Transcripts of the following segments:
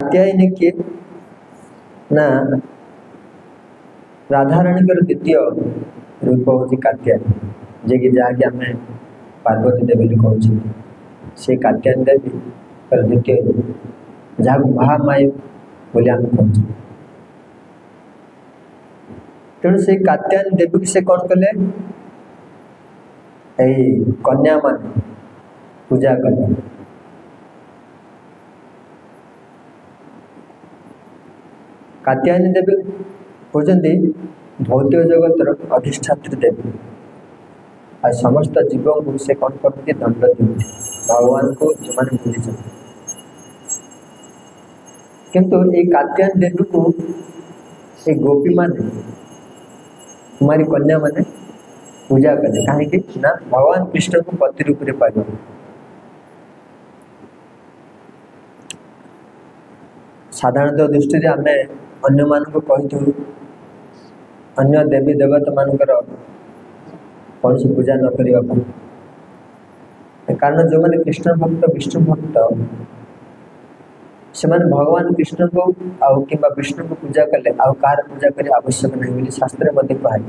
कात्यायनी किए ना राधाराणी द्वितीय रूप हूँ कात्यायनी जे कि जहाँकि आम पार्वती देवी कहूँ से कात्यायनी देवी द्वितीय रूप जहाँ महामाई बोली आम कहूँ। तेणु से कात्यायनी देवी से कौन कले कन्या मान पूजा कले। कात्यायनी देवी होती भौतिक जगतर अधिष्ठात्री देवी आ समस्त जीव को से कौन करती दंड दिखती भगवान को जो मैंने बुझी। किंतु ये कात्यायनी देवी को ये गोपी माने कुमारी कन्या माने पूजा कले कहीं ना भगवान कृष्ण को पति रूप में पाइबा। साधारणतः दृष्टि आम अन्य मानक कही अन्य देवी देवता मानकर कौन सी पूजा न करने कारण जो मैंने कृष्ण भक्त विष्णु भक्त से भगवान कृष्ण को आउ कि विष्णु को पूजा कले आउ कार पूजा करे आवश्यक नहीं बोली शास्त्र कहुई।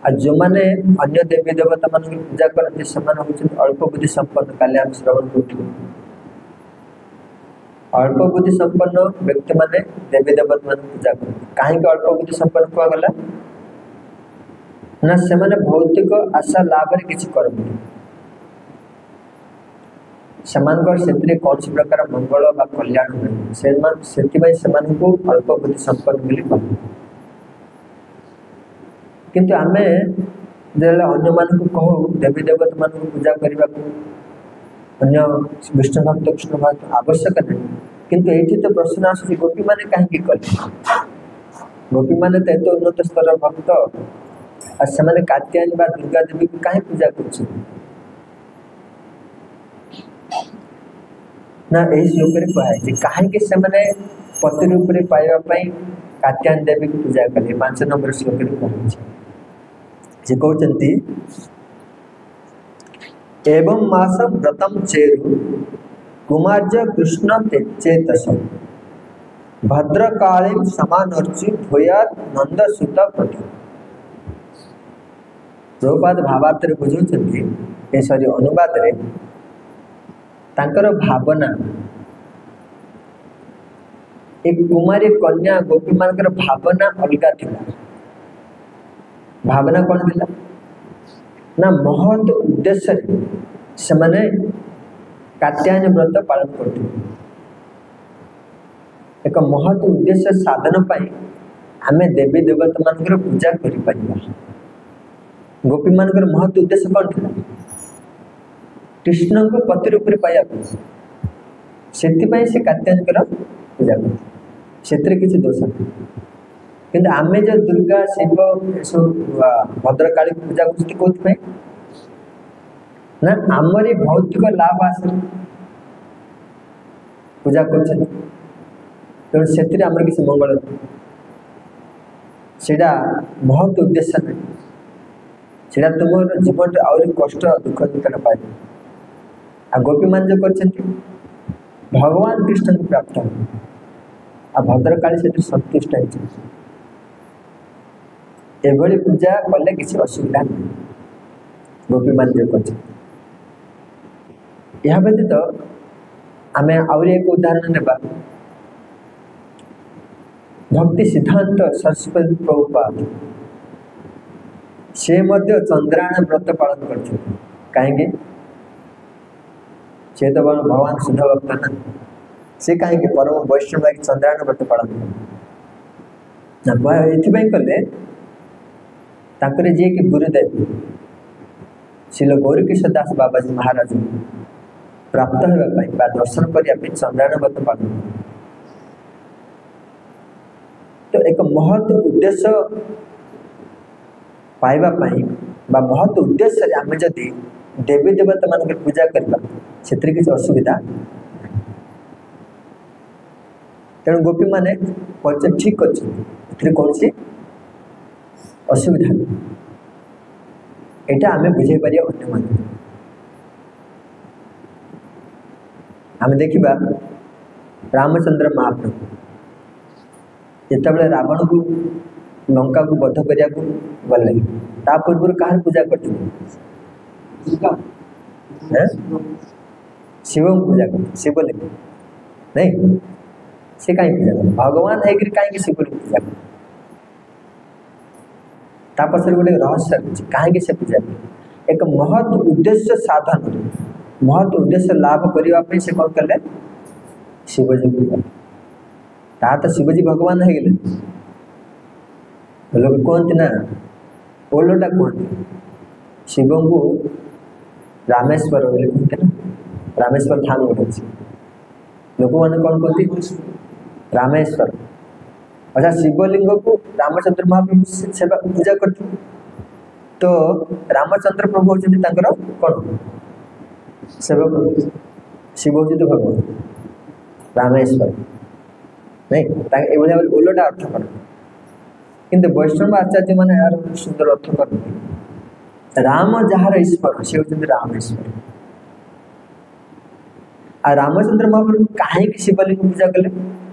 आ जो मैंने अन्य देवी देवता मान पूजा करते से अल्प बुद्धि संपन्न काले आम श्रवण करूँ अल्प बुद्धि संपन्न व्यक्ति माने देवी देवता मान पूजा करते कहीं अल्प बुद्धि संपन्न कहगला ना से माने भौतिक आशा लाभ किसी करते से कौन सी प्रकार मंगल बा कल्याण हुए से अल्प बुद्धि संपन्न बोली कहू। किंतु आमे अन्य मान कहू देवी देवता मान पूजा करने अन्य विष्णु भक्त आवश्यक नहीं। किंतु ये तो प्रश्न आस गोपी मैंने कहीं कले गोपी मैंने तो एत उन्नत स्तर भक्त और से कात्यायनी बा दुर्गा देवी को कहीं पूजा कर ना यही श्लोक कहुई कहीं से पति रूप में पाइबापी कात्यायनी देवी को पूजा कले 5 नंबर श्लोक कहते कहते एवं मासम व्रतम चेरु कुमार्ज कृष्ण चेतस भद्रकाली समानर्चि भूयात नंद सुत प्रति। प्रभुपाद भावार्थ बुझाते सॉरी अनुवाद रे तांकर भावना एक कुमारी कन्या गोपी मानकर भावना अलग थिला। भावना कौन थिला ना महत उद्देश्य से माने कात्यायनी व्रत पालन करते एक महत उद्देश्य साधन पाई आमे देवी देवता मानकर पूजा करि परिबा। गोपी मानकर महत उद्देश्य कौन थिला कृष्ण को पति रूप में पाया से कात्यायनी पूजा करते किसी दोष नहीं। किंतु आमे जो दुर्गा शिव सब भद्रकाली पूजा करते कौन ना आमरी भौतिक लाभ आस पूजा कर तेणु से आमर किसी मंगल सेटा बहुत उद्देश्य नहीं सेटा तुम जीवन आहरी कष्ट दुख दुखना पाए। आ गोपी मान जो कर भगवान कृष्ण को प्राप्त हो आ भद्रकाली से संतुष्ट होभली पूजा कले किसी असुविधा नहीं गोपी मान जो कर। यह व्यतीत आम आहरी एक उदाहरण नेबा भक्ति सिद्धांत सरस्वती प्रभुपाद से चंद्रायण व्रत पालन करते कहीं से तो भगवान शुद्ध भक्त ना से कहीं परम वैष्णव लगे चंद्रायण व्रत पालन ये कले जी कि गुरुदेव श्रील गौरीकिशोर दास बाबाजी महाराज प्राप्त होगापी दर्शन करने चंद्रायण व्रत पालन तो एक महत उद्देश्य पाइबापी महत उद्देश्य आम जदि देवी देवता मान पूजा करवा से किसी असुविधा तेणु गोपी माने ठीक अच्छे कौन सी असुविधा यहाँ आम बुझे पार अन्य मान आम देखा रामचंद्र महाप्रभु जिते रावण को लंका को बध करने को गले ता पूर्व कहार पूजा करते शिव पूजा करते शिवलिंग नहीं से कहीं पूजा कर भगवान है कहीं शिवलिंग पूजा कर तापस गोटे रहस्य कहीं से पूजा कर एक महत् उद्देश्य साधन महत् उद्देश्य लाभ करने से कौन कले शिवजी पूजा ता तो शिवजी भगवान है लोग कहते ना ओलोटा कहते शिव को रामेश्वर बोले कहते ना रामेश्वर थान गोटे अच्छे लोक मैंने कौन कहते रामेश्वर अच्छा शिवलिंग को रामचंद्र महाप्रभु सेवा पूजा करते तो रामचंद्र प्रभु होती कौन सेवक शिव हूँ तो भगवान रामेश्वर नहीं ये ओलोटा अर्थ कर किंतु वैष्णव आचार्य मैंने यार सुंदर अर्थ कर राम जार ईश्वर से होती रामेश्वर आ रामचंद्र महाप्रभु कहीं शिवलिंग पूजा कले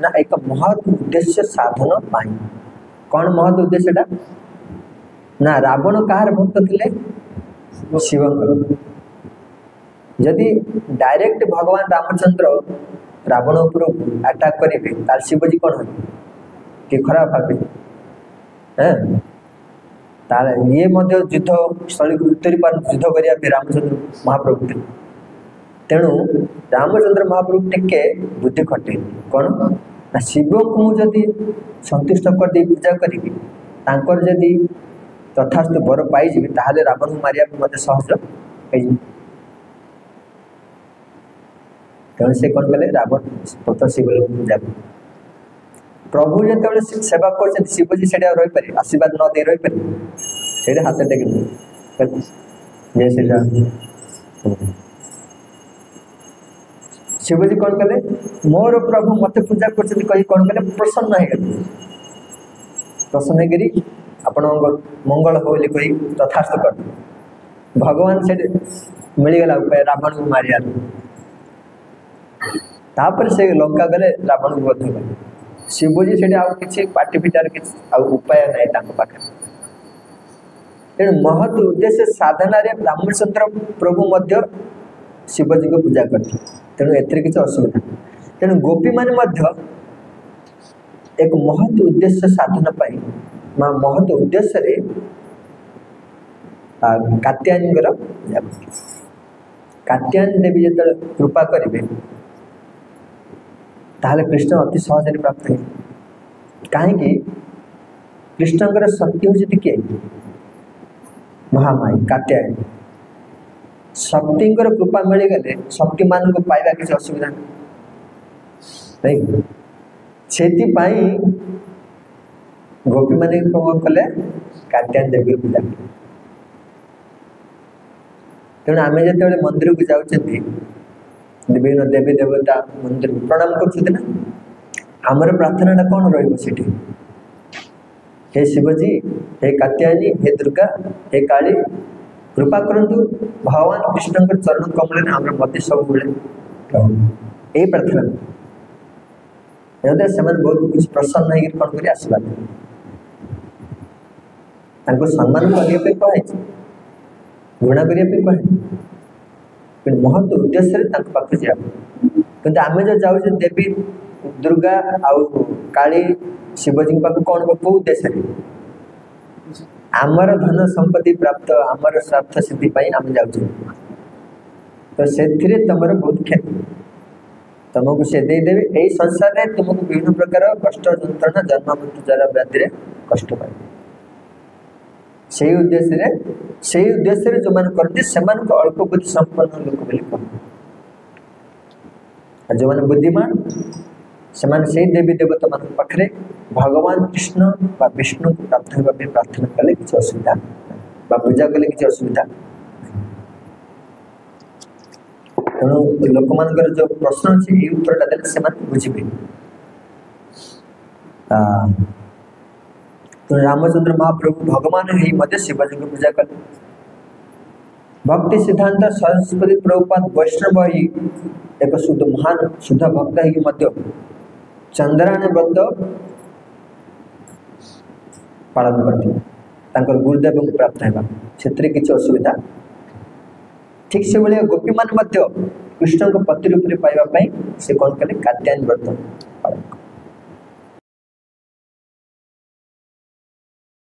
ना एक महत् उद्देश्य साधन पाई कौन महत् उद्देश्य ना रावण कहार भक्त थे शिव जदि डायरेक्ट भगवान रामचंद्र रावण उपर अटैक करेंगे ताल शिवजी कौन हो कि खराब भावे ये युद्ध स्थली को उतरी पार युद्ध करने रामचंद्र महाप्रभु थे तेणु रामचंद्र महाप्रभु टिके बुद्धि खटे कौन ना शिव को मुझे संतुष्ट कर पूजा करी जदि तथास्तु बर पाई ताहले रावण को मारिया मत सहज हो तेणु से कौन कले रावण पत शिवलिंग पूजा कर प्रभु जो सेवा कर शिवजी से रही पारे आशीर्वाद न दे रही पारे से हाथ टेक जय श्री राम शिवजी कौन कले मोर प्रभु मत पूजा कर कौन कले प्रसन्न हो प्रसन्न होकर आपण मंगल हो कही तथास्थ कर भगवान से मिलगला उपाय रावण को मारिया तापर से लंका गले रावण को बध कले शिवजी से कि पार्टी पिटार उपाय ना पाखे तेणु महत् उद्देश्य साधन रामचंद्र प्रभु मध्य शिवजी को पूजा करते तेणु एथरे किसी असुविधा तेणु गोपी मान एक महत् उद्देश्य साधन पाई माँ महत् उद्देश्य कात्यायनी पूजा कात्यायनी देवी जो कृपा करेंगे ताहले कृष्ण अति सहज प्राप्त है कहीं कृष्णकर शक्ति हूँ किए महामाई कात्यायनी शक्ति कृपा मिलगले शक्ति मान को पाइबा किसी असुविधा नहीं से गोपी मान कौन कले कात्यायनी देवी पूजा तेणु आम जो मंदिर को जाऊँ विभिन्न देवी देवता मंदिर प्रणाम कर आमर प्रार्थना कौन रही हे शिवजी हे कात्यायनी हे दुर्गा हे काली कृपा करंतु भगवान कृष्ण चरण कमल में आम मत सब मिले यही प्रार्थना से बहुत कुछ प्रसन्न हो कौन कर आशीर्वाद सम्मान करने कहे घृणा करने कहे महत्व उद्देश्य पाखे जा कि आम जो जाऊे देवी दुर्गा आउ काली शिवजी पाख कौन कौ उद्देश्य आमर धन संपत्ति प्राप्त आमर स्वार्थ सिद्धि आम जाऊे तो से तुम बहुत क्षति तुमको से देदेवे यही संसार में तुमको विभिन्न प्रकार कष्ट जंत्रणा जन्म मृत्यु जरा व्याधि कष्ट पाए से उद्देश्य जो मैंने करते से अल्प बुद्धि संपन्न लोक बोली कहते जो मैंने बुद्धिमान से देवी देवता मान पाखे भगवान कृष्ण बा विष्णु को प्राप्त होगा प्रार्थना कले किसी असुविधा बा पूजा कले किसी असुविधा तेणु लोक मान जो प्रश्न अच्छे ये उत्तरटा देते से बुझे तो रामचंद्र महाप्रभु भगवान ही मध्य शिवजी को पूजा कर भक्ति सिद्धांत सरस्वती प्रभुपाद वैष्णव ही एक शुद्ध महान शुद्ध भक्त है चंद्रायण व्रत पालन करते गुरुदेव को प्राप्त है से किसी असुविधा ठीक से भाई गोपी मान कृष्ण को पति रूप में पाइबा से कौन कले कात्यायन व्रत पालन